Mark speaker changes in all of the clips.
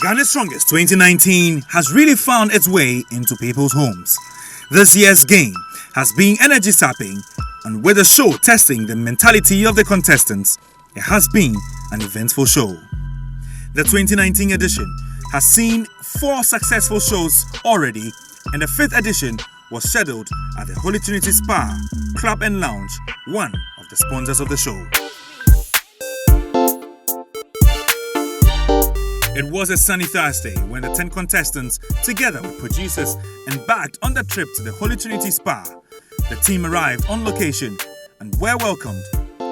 Speaker 1: Ghana's Strongest 2019 has really found its way into people's homes. This year's game has been energy sapping, and with the show testing the mentality of the contestants, it has been an eventful show. The 2019 edition has seen 4 successful shows already, and the 5th edition was scheduled at the Holy Trinity Spa, Club and Lounge, one of the sponsors of the show. It was a sunny Thursday when the 10 contestants, together with producers, embarked on the trip to the Holy Trinity Spa. The team arrived on location and were welcomed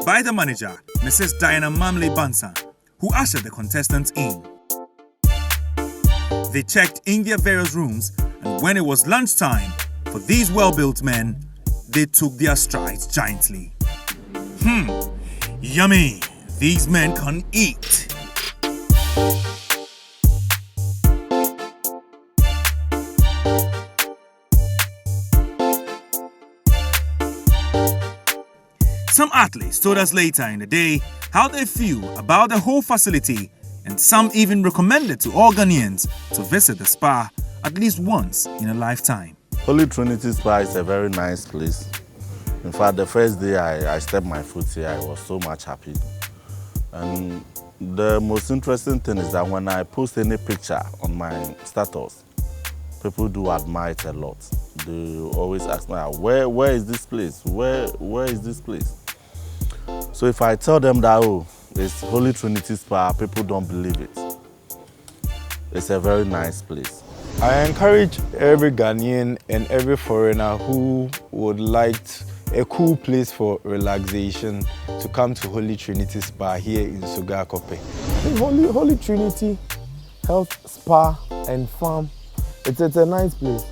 Speaker 1: by the manager, Mrs. Diana Mamle Bansa, who ushered the contestants in. They checked in their various rooms, and when it was lunchtime, for these well-built men, they took their strides giantly. Yummy! These men can eat! Some athletes told us later in the day how they feel about the whole facility, and some even recommended to all Ghanaians to visit the spa at least once in a lifetime.
Speaker 2: Holy Trinity Spa is a very nice place. In fact, the first day I stepped my foot here, I was so much happy. And the most interesting thing is that when I post any picture on my status, people do admire it a lot. They always ask me, where is this place? Where is this place? So if I tell them that, oh, it's Holy Trinity Spa, people don't believe it. It's a very nice place.
Speaker 3: I encourage every Ghanaian and every foreigner who would like a cool place for relaxation to come to Holy Trinity Spa here in Sogakope. Holy Trinity Health Spa and Farm, it's a nice place.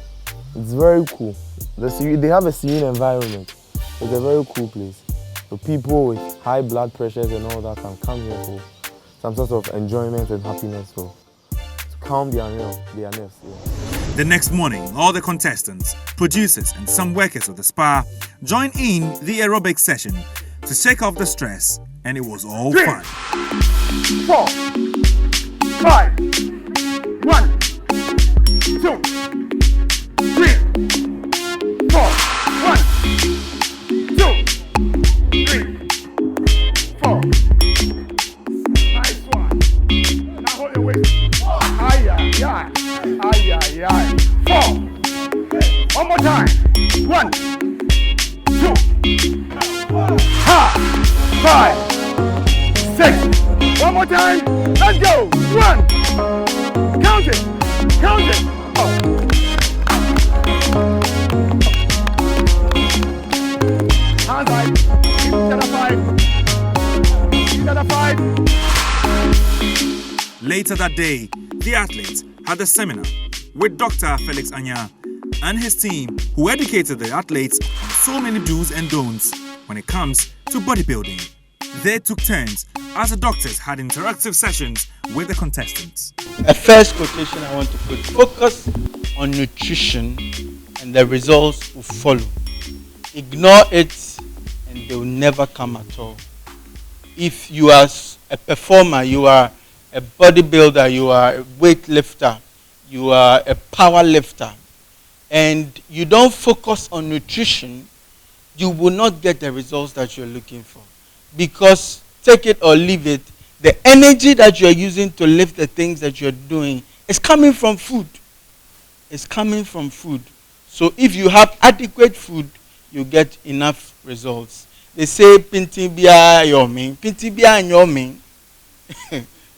Speaker 3: It's very cool. They have a serene environment. It's a very cool place. So people with high blood pressures and all that can come here for some sort of enjoyment and happiness, so to calm their nerves. Yeah.
Speaker 1: The next morning, all the contestants, producers and some workers of the spa joined in the aerobic session to shake off the stress, and it was all
Speaker 4: 3,
Speaker 1: fun.
Speaker 4: 4, 5, 1, 2, 3, 4, 1, 2, 3, 4. Nice one. Now hold your waist. Aye. 4. One more time. 1, 2, 5, 6. One more time. Let's go. 1. Count it. Oh. Hands high. Each other 5.
Speaker 1: Later that day, the athletes had a seminar with Dr. Felix Anya and his team, who educated the athletes on so many do's and don'ts when it comes to bodybuilding. They took turns as the doctors had interactive sessions with the contestants.
Speaker 5: A first quotation I want to put: focus on nutrition and the results will follow. Ignore it and they will never come at all. If you are a performer, you are a bodybuilder, you are a weightlifter, you are a power lifter, and you don't focus on nutrition, you will not get the results that you're looking for. Because, take it or leave it, the energy that you're using to lift the things that you're doing is coming from food. It's coming from food. So if you have adequate food, you get enough results. They say, Pinti biya yomin, Pinti biya yomin.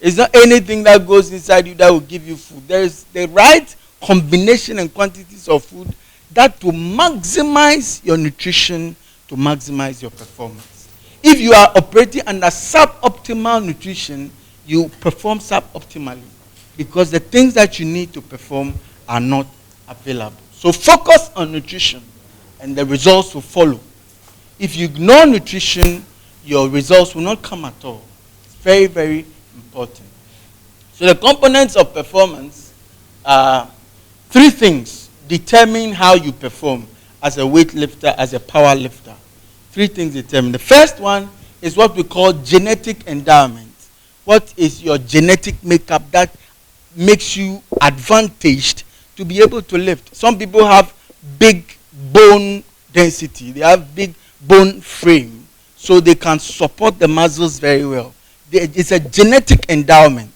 Speaker 5: It's not anything that goes inside you that will give you food. There is the right combination and quantities of food that will maximize your nutrition, to maximize your performance. If you are operating under suboptimal nutrition, you perform suboptimally because the things that you need to perform are not available. So focus on nutrition and the results will follow. If you ignore nutrition, your results will not come at all. It's very, very important. So the components of performance are 3 things determine how you perform as a weightlifter, as a power lifter. 3 things determine. The first one is what we call genetic endowment. What is your genetic makeup that makes you advantaged to be able to lift. Some people have big bone density, they have big bone frame, so they can support the muscles very well. It's a genetic endowment.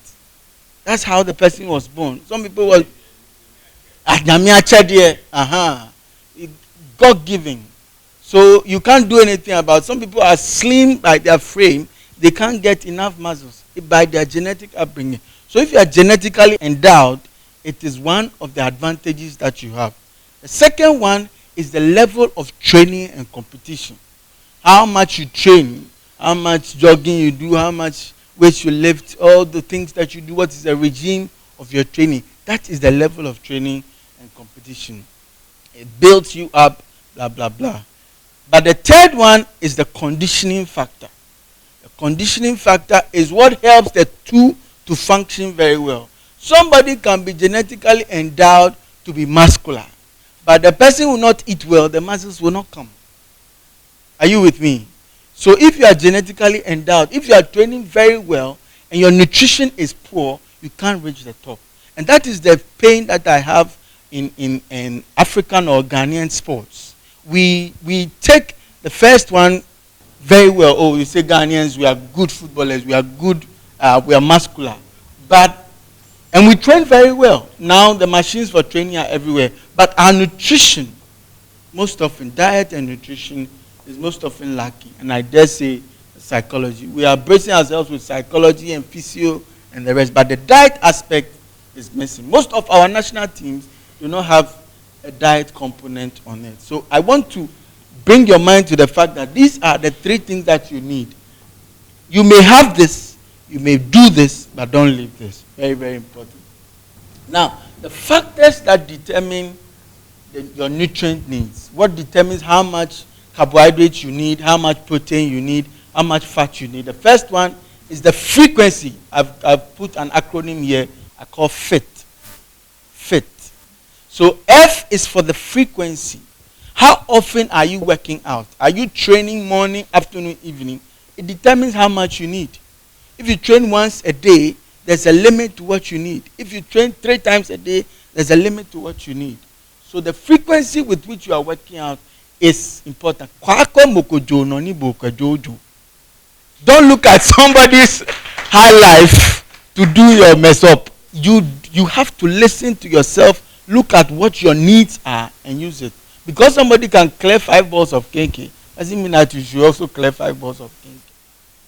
Speaker 5: That's how the person was born. Some people were God given. So you can't do anything about it. Some people are slim by their frame, they can't get enough muscles by their genetic upbringing. So if you are genetically endowed, it is one of the advantages that you have. The second one is the level of training and competition. How much you train, how much jogging you do, how much weight you lift, all the things that you do, what is the regime of your training. That is the level of training and competition. It builds you up, blah, blah, blah. But the third one is the conditioning factor. The conditioning factor is what helps the two to function very well. Somebody can be genetically endowed to be muscular, but the person will not eat well, the muscles will not come. Are you with me? So if you are genetically endowed, if you are training very well and your nutrition is poor, you can't reach the top. And that is the pain that I have in African or Ghanaian sports. We take the first one very well. Oh, you say Ghanaians, we are good footballers, we are good, we are muscular. And we train very well. Now the machines for training are everywhere. But our nutrition, most often, diet and nutrition is most often lacking. And I dare say psychology. We are bracing ourselves with psychology and physio and the rest. But the diet aspect is missing. Most of our national teams do not have a diet component on it. So I want to bring your mind to the fact that these are the three things that you need. You may have this, you may do this, but don't leave this. Very, very important. Now, the factors that determine your nutrient needs, what determines how much carbohydrates you need, how much protein you need, how much fat you need. The first one is the frequency. I've put an acronym here I call FIT. FIT. So F is for the frequency. How often are you working out? Are you training morning, afternoon, evening? It determines how much you need. If you train once a day, there's a limit to what you need. If you train 3 times a day, there's a limit to what you need. So the frequency with which you are working out is important. Don't look at somebody's high life to do your mess up. You have to listen to yourself, look at what your needs are and use it. Because somebody can clear 5 balls of kenke, doesn't mean that you should also clear 5 balls of kenke.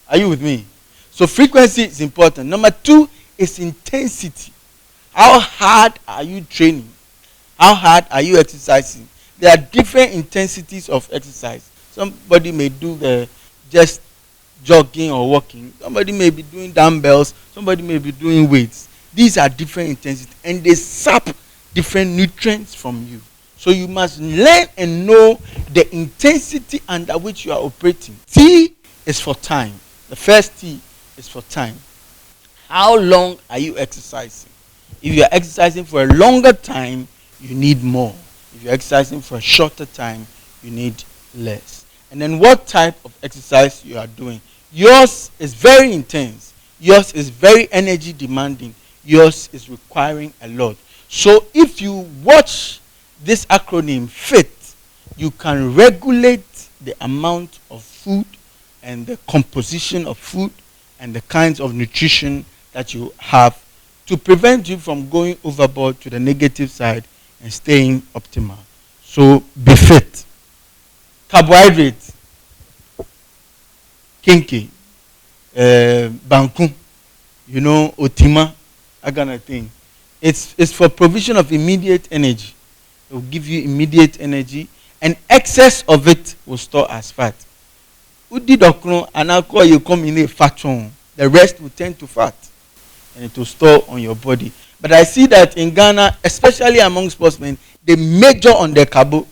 Speaker 5: Are you with me? So frequency is important. Number 2 is intensity. How hard are you training? How hard are you exercising? There are different intensities of exercise. Somebody may do the just jogging or walking. Somebody may be doing dumbbells. Somebody may be doing weights. These are different intensities and they sap different nutrients from you. So you must learn and know the intensity under which you are operating. T is for time. The first T is for time. How long are you exercising? If you are exercising for a longer time, you need more. If you're exercising for a shorter time, you need less. And then what type of exercise you are doing. Yours is very intense. Yours is very energy demanding. Yours is requiring a lot. So if you watch this acronym FIT, you can regulate the amount of food and the composition of food and the kinds of nutrition that you have to prevent you from going overboard to the negative side and staying optimal. So be fit. Carbohydrates, kinky, banku, otima, that kind of thing. It's for provision of immediate energy. It will give you immediate energy, and excess of it will store as fat. And alcohol you come in a fat one. The rest will turn to fat, and it will store on your body. But I see that in Ghana, especially among sportsmen, they major on the carbo.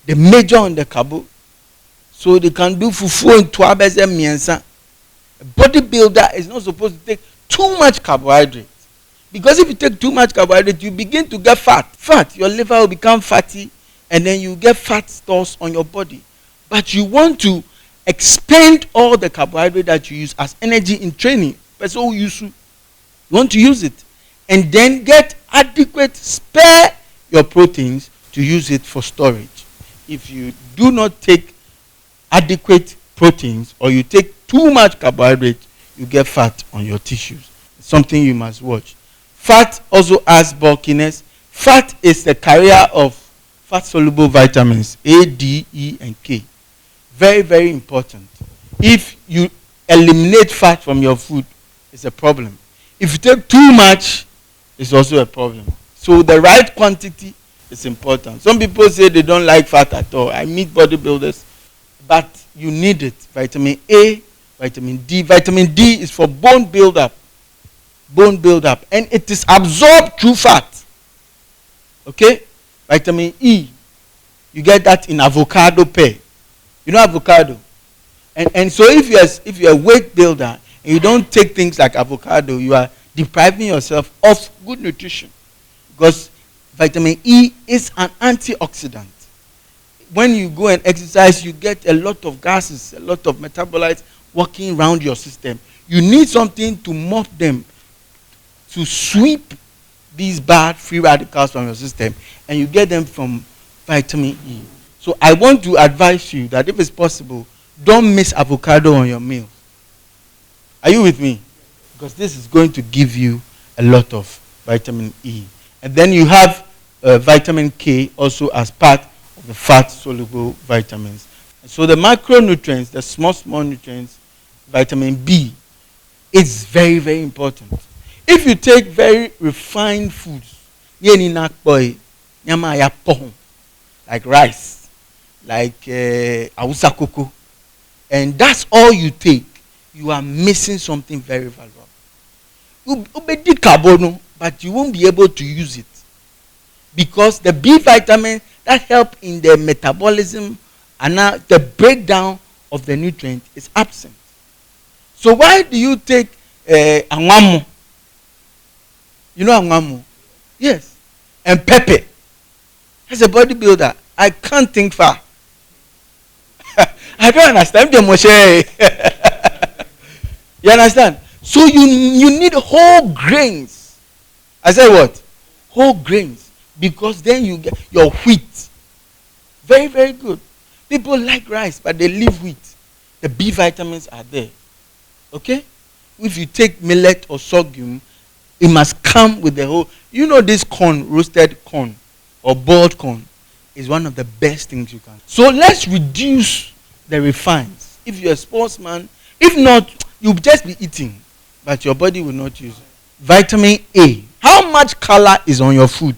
Speaker 5: They major on the carbo. So they can do fufu and tuabeze miensa. A bodybuilder is not supposed to take too much carbohydrate. Because if you take too much carbohydrate, you begin to get fat. Fat, your liver will become fatty, and then you get fat stores on your body. But you want to expend all the carbohydrate that you use as energy in training. You want to use it. and then get adequate, spare your proteins to use it for storage. If you do not take adequate proteins or you take too much carbohydrate, you get fat on your tissues. It's something you must watch. Fat also has bulkiness. Fat is the carrier of fat-soluble vitamins A, D, E, and K. Very, very important. If you eliminate fat from your food, it's a problem. If you take too much, it's also a problem. So the right quantity is important. Some people say they don't like fat at all. I meet bodybuilders, but you need it. Vitamin A, vitamin D. Vitamin D is for bone buildup. Bone buildup. And it is absorbed through fat. Okay? Vitamin E. You get that in avocado pear. You know avocado? And so if you're a weight builder and you don't take things like avocado, you are depriving yourself of good nutrition. Because vitamin E is an antioxidant. When you go and exercise, you get a lot of gases, a lot of metabolites walking around your system. You need something to mop them, to sweep these bad free radicals from your system, and you get them from vitamin E. So I want to advise you that if it's possible, don't miss avocado on your meal. Are you with me? Because this is going to give you a lot of vitamin E. And then you have vitamin K also as part of the fat-soluble vitamins. And so the macronutrients, the small nutrients, vitamin B, is very, very important. If you take very refined foods, like rice, like awusa cocoa, and that's all you take, you are missing something very valuable. You be carbono, but you won't be able to use it because the B vitamin that help in the metabolism and now the breakdown of the nutrient is absent. So why do you take anwamo? You know anwamo? Yes. And pepper. As a bodybuilder, I can't think far. I don't understand. You understand? So you need whole grains. I said what? Whole grains. Because then you get your wheat. Very, very good. People like rice, but they leave wheat. The B vitamins are there. Okay? If you take millet or sorghum, it must come with the whole. You know this corn, roasted corn or boiled corn is one of the best things you can. So let's reduce the refines. If you're a sportsman, if not, you'll just be eating, but your body will not use it. Vitamin A. How much color is on your food?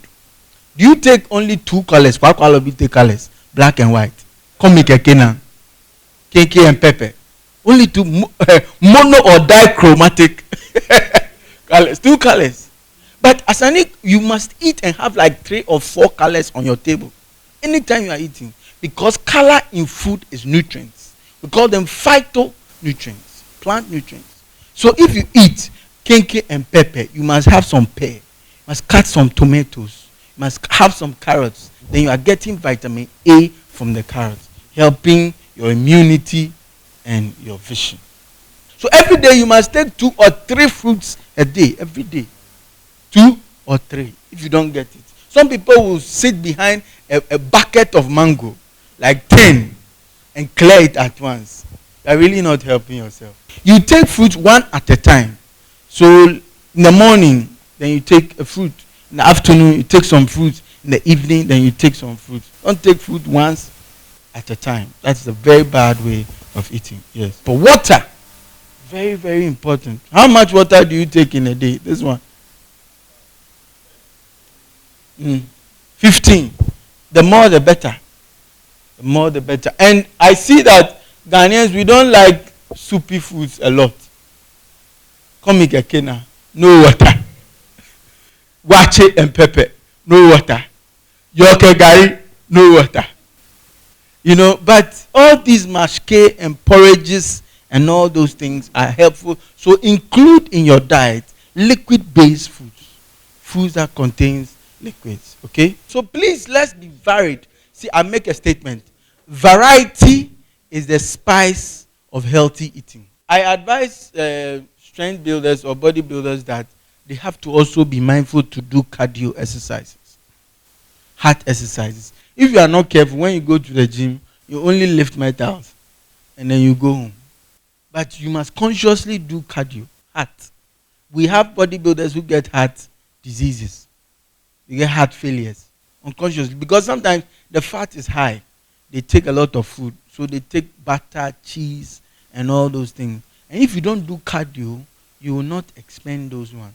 Speaker 5: Do you take only two colors? What color do you take colors? Black and white. Come make a kena. KK and pepper. Only two mono or dichromatic colors. Two colors. But as an you must eat and have like 3 or 4 colors on your table. Anytime you are eating. Because color in food is nutrients. We call them phytonutrients. Plant nutrients. So if you eat kenke and pepper, you must have some pear. You must cut some tomatoes. You must have some carrots. Then you are getting vitamin A from the carrots, helping your immunity and your vision. So every day you must take 2 or 3 fruits a day. Every day. 2 or 3. If you don't get it. Some people will sit behind a bucket of mango, like 10, and clear it at once. You are really not helping yourself. You take fruit one at a time. So in the morning, then you take a fruit. In the afternoon, you take some fruit. In the evening, then you take some fruit. Don't take fruit once at a time. That's a very bad way of eating. Yes. But water, very, very important. How much water do you take in a day? This one. 15. The more the better. The more the better. And I see that Ghanaians, we don't like soupy foods a lot. Come kena, no water. Wache and pepper, no water. Yoke gari, no water. You know, but all these mashke and porridges and all those things are helpful. So include in your diet liquid-based foods. Foods that contains liquids. Okay? So please, let's be varied. See, I make a statement. Variety is the spice of healthy eating. I advise strength builders or bodybuilders that they have to also be mindful to do cardio exercises, heart exercises. If you are not careful, when you go to the gym, you only lift metals and then you go home. But you must consciously do cardio, heart. We have bodybuilders who get heart diseases. They get heart failures unconsciously because sometimes the fat is high. They take a lot of food. So they take butter, cheese, and all those things. And if you don't do cardio, you will not expend those ones.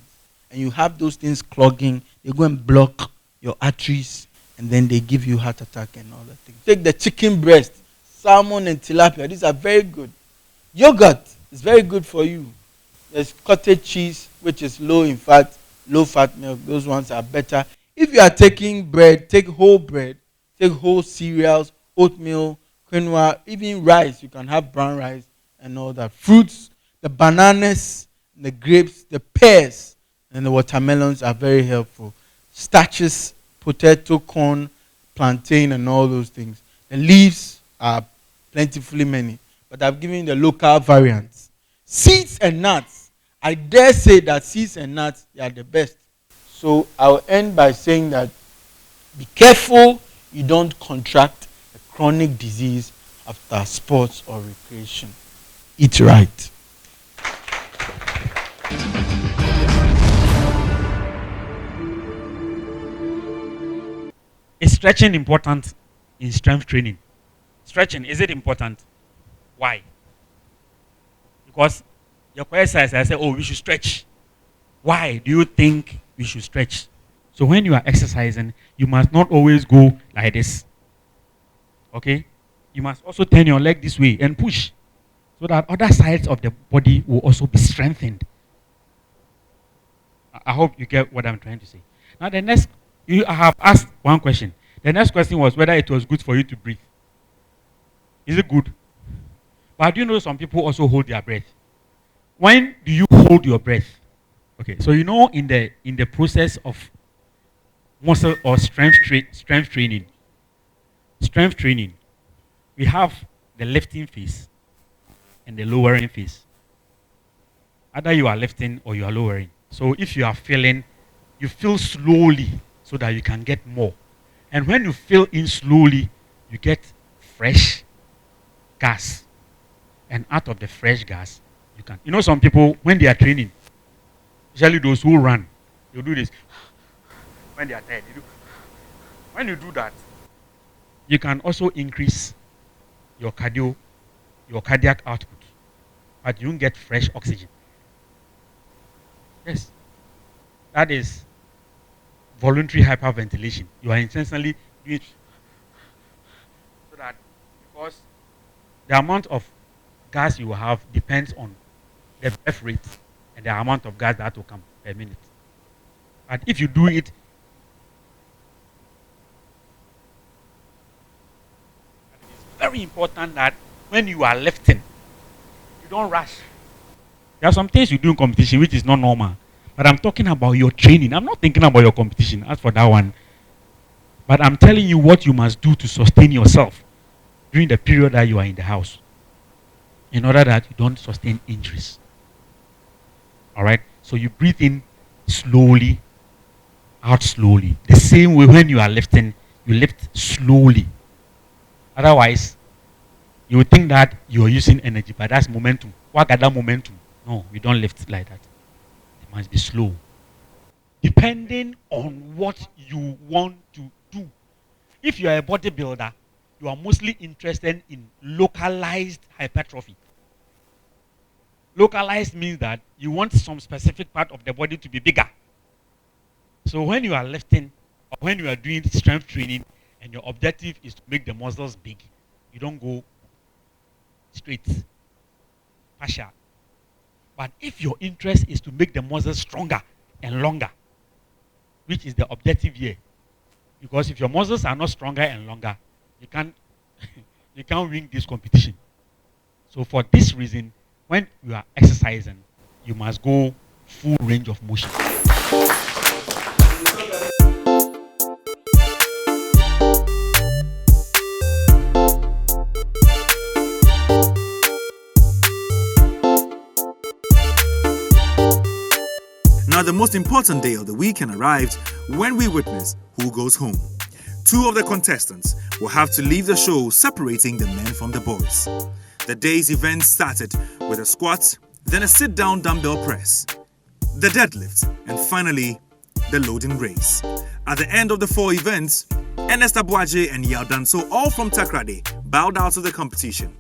Speaker 5: And you have those things clogging. They go and block your arteries, and then they give you heart attack and all that things. Take the chicken breast, salmon and tilapia. These are very good. Yogurt is very good for you. There's cottage cheese, which is low in fat, low fat milk. Those ones are better. If you are taking bread, take whole cereals, oatmeal, quinoa, even rice. You can have brown rice and all that. Fruits, the bananas, the grapes, the pears, and the watermelons are very helpful. Starches, potato, corn, plantain, and all those things. The leaves are plentifully many, but I've given the local variants. Seeds and nuts. I dare say that seeds and nuts, they are the best. So I'll end by saying that be careful you don't contract a chronic disease after sports or recreation. Eat right.
Speaker 6: Is stretching important in strength training? Stretching, is it important? Why? Because your exercise, I say, oh, we should stretch. Why do you think we should stretch? So when you are exercising, you must not always go like this. Okay? You must also turn your leg this way and push so that other sides of the body will also be strengthened. I hope you get what I'm trying to say. Now the next, I have asked one question. The next question was whether it was good for you to breathe. Is it good? But do you know some people also hold their breath? When do you hold your breath? Okay, so you know in the process of muscle or strength training, we have the lifting phase and the lowering phase. Either you are lifting or you are lowering. So if you are feeling, you feel slowly so that you can get more. And when you fill in slowly, you get fresh gas. And out of the fresh gas, you can. You know some people, when they are training, especially those who run, they'll do this. When they are tired, they do. When you do that, you can also increase your cardiac output. But you won't get fresh oxygen. Yes. That is voluntary hyperventilation. You are intentionally doing it so that, because the amount of gas you will have depends on the breath rate and the amount of gas that will come per minute. But if you do it, it's very important that when you are lifting, you don't rush. There are some things you do in competition which is not normal. But I'm talking about your training. I'm not thinking about your competition. As for that one. But I'm telling you what you must do to sustain yourself during the period that you are in the house, in order that you don't sustain injuries. All right? So you breathe in slowly, out slowly. The same way when you are lifting, you lift slowly. Otherwise, you would think that you are using energy, but that's momentum. What gather momentum? No, we don't lift like that. It must be slow. Depending on what you want to do. If you are a bodybuilder, you are mostly interested in localized hypertrophy. Localized means that you want some specific part of the body to be bigger. So when you are lifting or when you are doing strength training and your objective is to make the muscles big, you don't go straight, partial. But if your interest is to make the muscles stronger and longer, which is the objective here, because if your muscles are not stronger and longer, you can't win this competition. So for this reason, when you are exercising, you must go full range of motion.
Speaker 1: Now Now the most important day of the weekend arrived when we witnessed who goes home. 2 of the contestants will have to leave the show, separating the men from the boys. The day's event started with a squat, then a sit-down dumbbell press, the deadlift, and finally, the loading race. At the end of the 4 events, Ernest Abuaje and Yao Danso, all from Takrade, bowed out of the competition.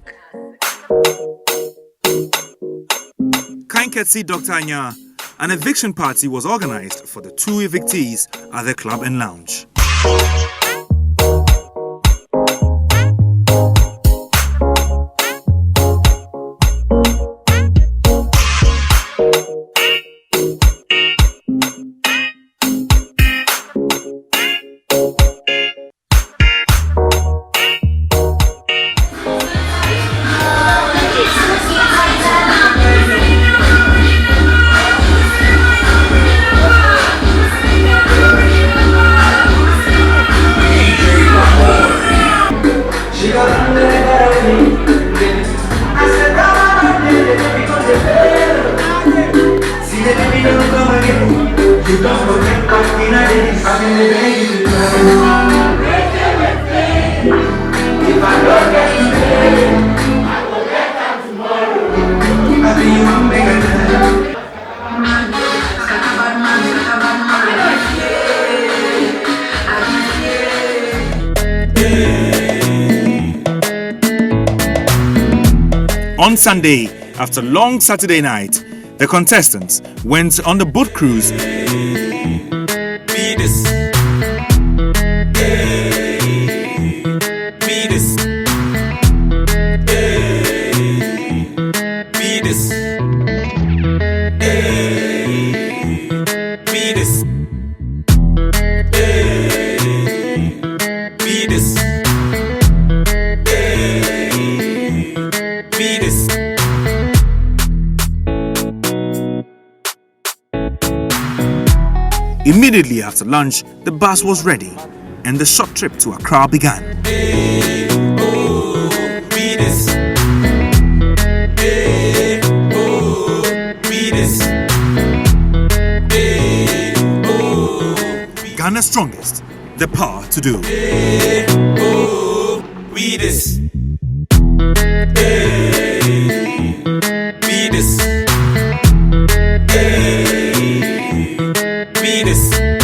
Speaker 1: Kanketsi Dr. Anya, an eviction party was organized for the 2 evictees at the club and lounge. On Sunday, after a long Saturday night, the contestants went on the boat cruise. Immediately after lunch, the bus was ready and the short trip to Accra began. Ghana's strongest, the power to do. This.